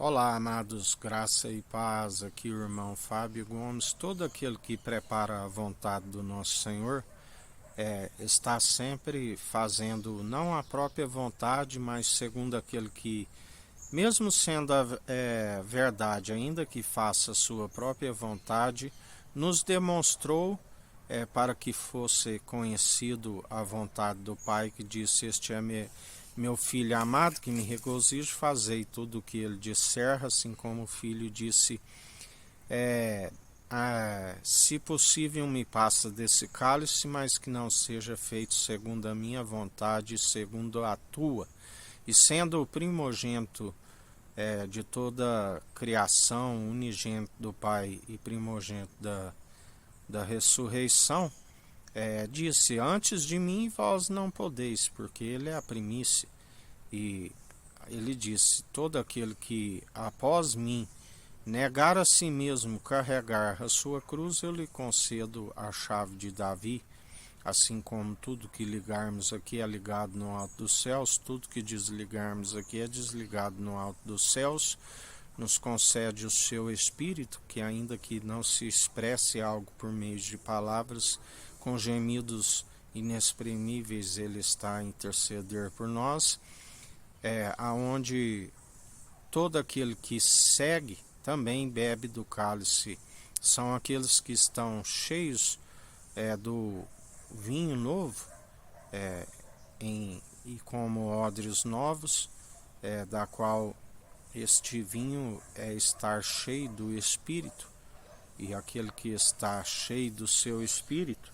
Olá, amados, graça e paz, aqui o irmão Fábio Gomes. Todo aquele que prepara a vontade do nosso Senhor está sempre fazendo não a própria vontade, mas segundo aquele que, mesmo sendo verdade, ainda que faça a sua própria vontade, nos demonstrou para que fosse conhecido a vontade do Pai, que disse: Este é meu filho amado, que me regozijo, fazei tudo o que ele disser, assim como o filho disse: se possível me passa desse cálice, mas que não seja feito segundo a minha vontade, segundo a tua. E sendo o primogênito de toda a criação, unigênito do Pai e primogênito da ressurreição, disse: Antes de mim vós não podeis, porque ele é a primícia. E ele disse: Todo aquele que após mim negar a si mesmo, carregar a sua cruz, eu lhe concedo a chave de Davi. Assim como tudo que ligarmos aqui é ligado no alto dos céus, tudo que desligarmos aqui é desligado no alto dos céus. Nos concede o seu Espírito, que ainda que não se expresse algo por meio de palavras, com gemidos inexprimíveis ele está a interceder por nós, aonde todo aquele que segue também bebe do cálice. São aqueles que estão cheios do vinho novo e como odres novos, da qual este vinho é estar cheio do Espírito, e aquele que está cheio do seu Espírito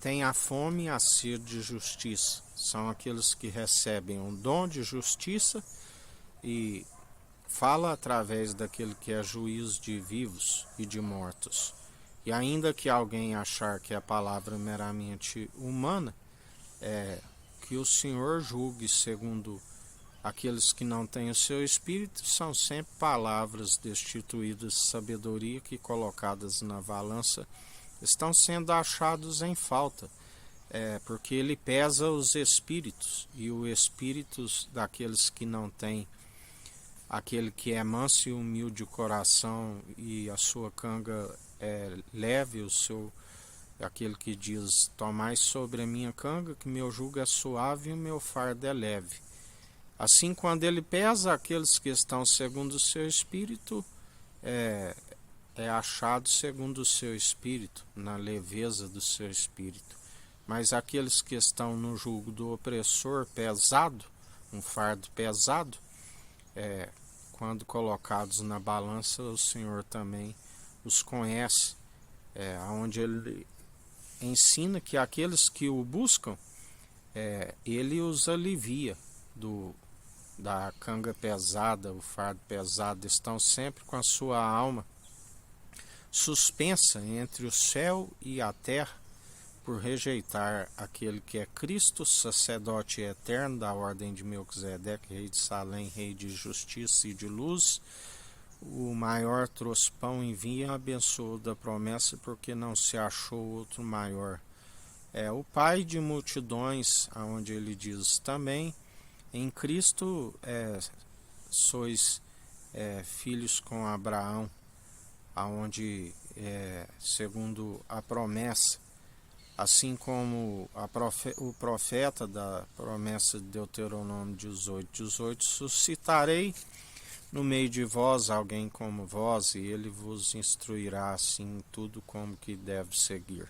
tem a fome e a sede de justiça. São aqueles que recebem um dom de justiça e fala através daquele que é juiz de vivos e de mortos. E ainda que alguém achar que a palavra é meramente humana, que o Senhor julgue segundo aqueles que não têm o seu espírito. São sempre palavras destituídas de sabedoria que, colocadas na balança, estão sendo achados em falta, porque ele pesa os espíritos, e o espírito daqueles que não têm, aquele que é manso e humilde de coração, e a sua canga é leve, aquele que diz: Tomai sobre a minha canga, que meu jugo é suave e o meu fardo é leve. Assim, quando ele pesa, aqueles que estão segundo o seu espírito, é achado segundo o seu espírito, na leveza do seu espírito. Mas aqueles que estão no jugo do opressor pesado, um fardo pesado, quando colocados na balança, o Senhor também os conhece, onde ele ensina que aqueles que o buscam, ele os alivia da canga pesada, o fardo pesado. Estão sempre com a sua alma suspensa entre o céu e a terra, por rejeitar aquele que é Cristo, sacerdote eterno da ordem de Melquisedeque, rei de Salém, rei de justiça e de luz. O maior trouxe pão e vinho, abençoou da promessa, porque não se achou outro maior. O Pai de multidões, aonde ele diz também: em Cristo sois filhos com Abraão, aonde segundo a promessa, assim como o profeta da promessa de Deuteronômio 18:18, suscitarei no meio de vós alguém como vós, e ele vos instruirá assim tudo como que deve seguir.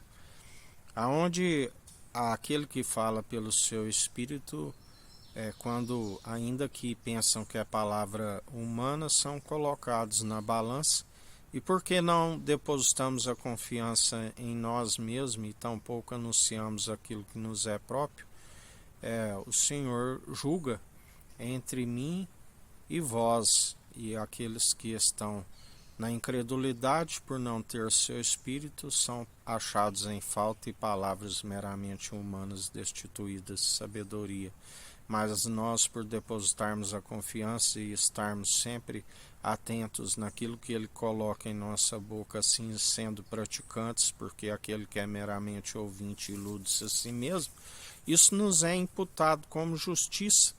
Aonde aquele que fala pelo seu Espírito, quando, ainda que pensam que é palavra humana, são colocados na balança. E por que não depositamos a confiança em nós mesmos e tampouco anunciamos aquilo que nos é próprio? O Senhor julga entre mim e vós, e aqueles que estão na incredulidade por não ter seu espírito são achados em falta e palavras meramente humanas destituídas de sabedoria. Mas nós, por depositarmos a confiança e estarmos sempre atentos naquilo que ele coloca em nossa boca, assim sendo praticantes, porque aquele que é meramente ouvinte ilude-se a si mesmo, isso nos é imputado como justiça,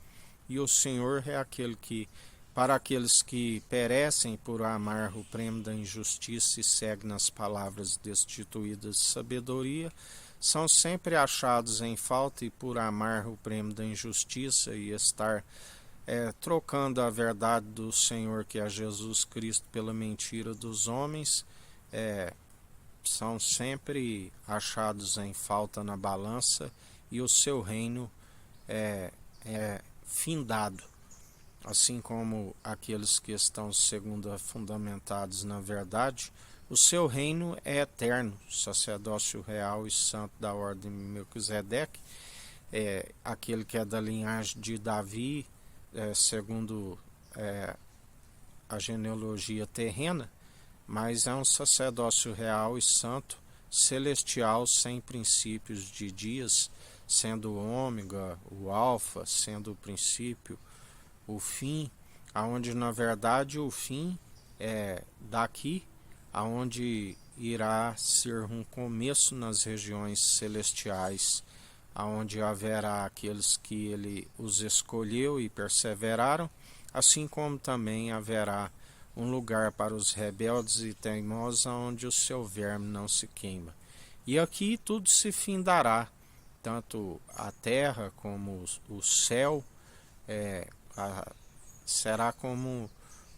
e o Senhor é aquele que para aqueles que perecem por amar o prêmio da injustiça e seguem nas palavras destituídas de sabedoria, são sempre achados em falta, e por amar o prêmio da injustiça e estar trocando a verdade do Senhor, que é Jesus Cristo, pela mentira dos homens, são sempre achados em falta na balança, e o seu reino é findado. Assim como aqueles que estão segundo fundamentados na verdade, o seu reino é eterno. Sacerdócio real e santo da ordem de Melquisedeque, aquele que é da linhagem de Davi, segundo a genealogia terrena, mas é um sacerdócio real e santo, celestial, sem princípios de dias, sendo o ômega, o alfa, sendo o princípio, o fim, aonde na verdade o fim é daqui, aonde irá ser um começo nas regiões celestiais, aonde haverá aqueles que ele os escolheu e perseveraram, assim como também haverá um lugar para os rebeldes e teimosos, onde o seu verme não se queima. E aqui tudo se findará, tanto a terra como o céu, será como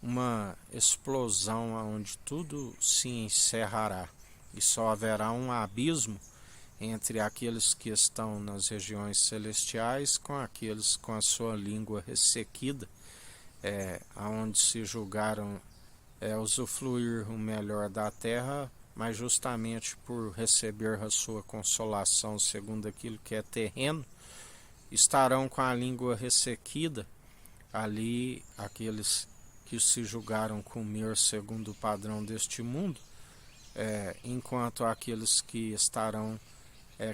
uma explosão onde tudo se encerrará, e só haverá um abismo entre aqueles que estão nas regiões celestiais com aqueles com a sua língua ressequida, aonde se julgaram usufruir o melhor da terra, mas justamente por receber a sua consolação segundo aquilo que é terreno, estarão com a língua ressequida. Ali, aqueles que se julgaram comer segundo o padrão deste mundo, enquanto aqueles que estarão,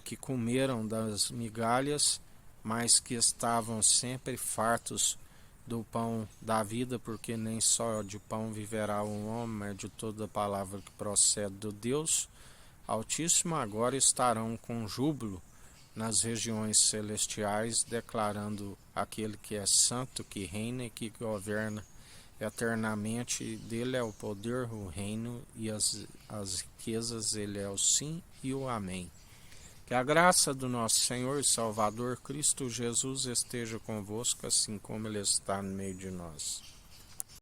que comeram das migalhas, mas que estavam sempre fartos do pão da vida, porque nem só de pão viverá o homem, mas de toda palavra que procede do Deus Altíssimo, agora estarão com júbilo nas regiões celestiais, declarando aquele que é santo, que reina e que governa eternamente. Dele é o poder, o reino e as riquezas. Ele é o sim e o amém. Que a graça do nosso Senhor e Salvador Cristo Jesus esteja convosco, assim como Ele está no meio de nós.